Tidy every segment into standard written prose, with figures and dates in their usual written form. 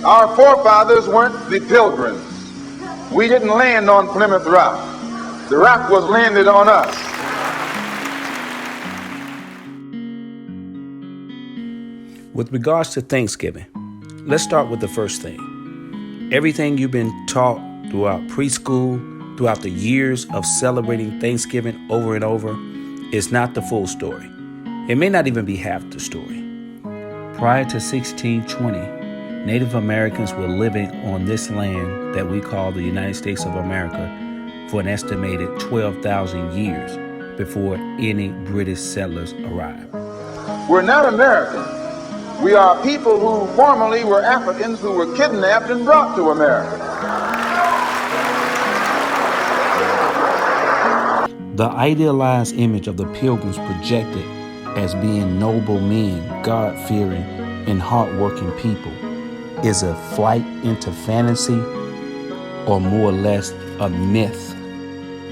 Our forefathers weren't the Pilgrims. We didn't land on Plymouth Rock. The rock was landed on us. With regards to Thanksgiving, let's start with the first thing. Everything you've been taught throughout preschool, throughout the years of celebrating Thanksgiving over and over, is not the full story. It may not even be half the story. Prior to 1620, Native Americans were living on this land that we call the United States of America for an estimated 12,000 years before any British settlers arrived. We're not Americans. We are people who formerly were Africans who were kidnapped and brought to America. The idealized image of the Pilgrims projected as being noble men, God-fearing, and hard-working people is a flight into fantasy, or more or less a myth.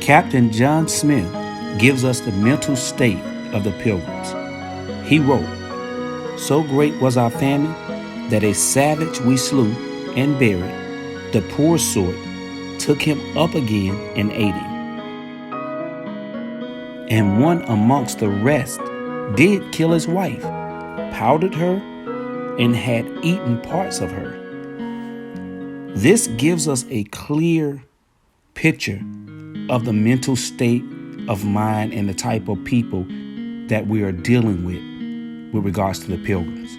Captain John Smith gives us the mental state of the Pilgrims. He wrote, "So great was our famine that a savage we slew and buried, the poor sort, took him up again and ate him. And one amongst the rest did kill his wife, powdered her, and had eaten parts of her." This gives us a clear picture of the mental state of mind and the type of people that we are dealing with regards to the Pilgrims.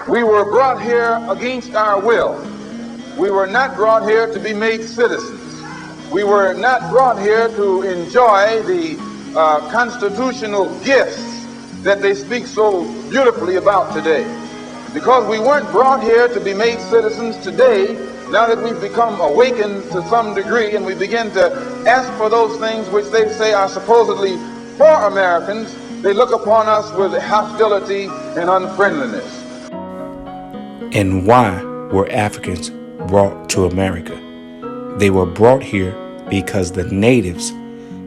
We were brought here against our will. We were not brought here to be made citizens. We were not brought here to enjoy the constitutional gifts that they speak so beautifully about today. Because we weren't brought here to be made citizens today, now that we've become awakened to some degree and we begin to ask for those things which they say are supposedly for Americans, they look upon us with hostility and unfriendliness. And why were Africans brought to America? They were brought here because the natives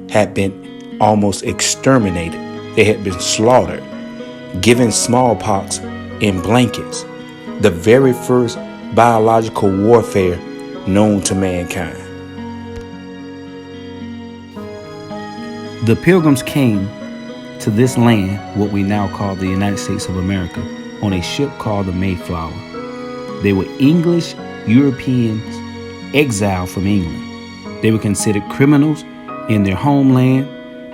had been almost exterminated. They had been slaughtered, given smallpox in blankets, the very first biological warfare known to mankind. The Pilgrims came to this land, what we now call the United States of America, on a ship called the Mayflower. They were English Europeans exiled from England. They were considered criminals in their homeland.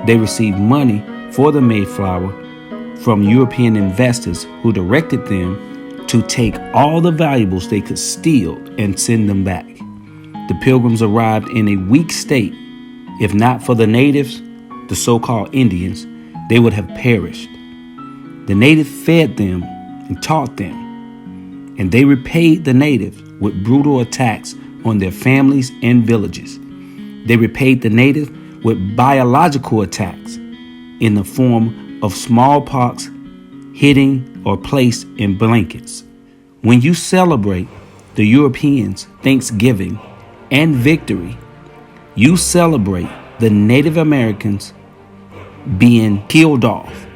They received money for the Mayflower from European investors who directed them to take all the valuables they could steal and send them back. The Pilgrims arrived in a weak state. If not for the natives, the so-called Indians, they would have perished. The natives fed them and taught them, and they repaid the natives with brutal attacks on their families and villages. They repaid the natives with biological attacks in the form of smallpox hidden or placed in blankets. When you celebrate the Europeans' Thanksgiving and victory, you celebrate the Native Americans being killed off.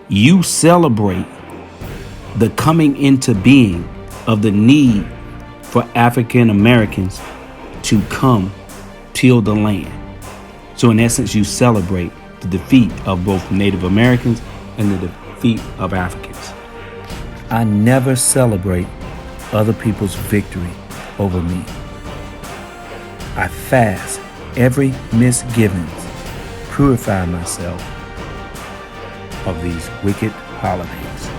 You celebrate the coming into being of the need for African Americans to come till the land. So in essence, you celebrate the defeat of both Native Americans and the defeat of Africans. I never celebrate other people's victory over me. I fast every misgivings, purify myself of these wicked holidays.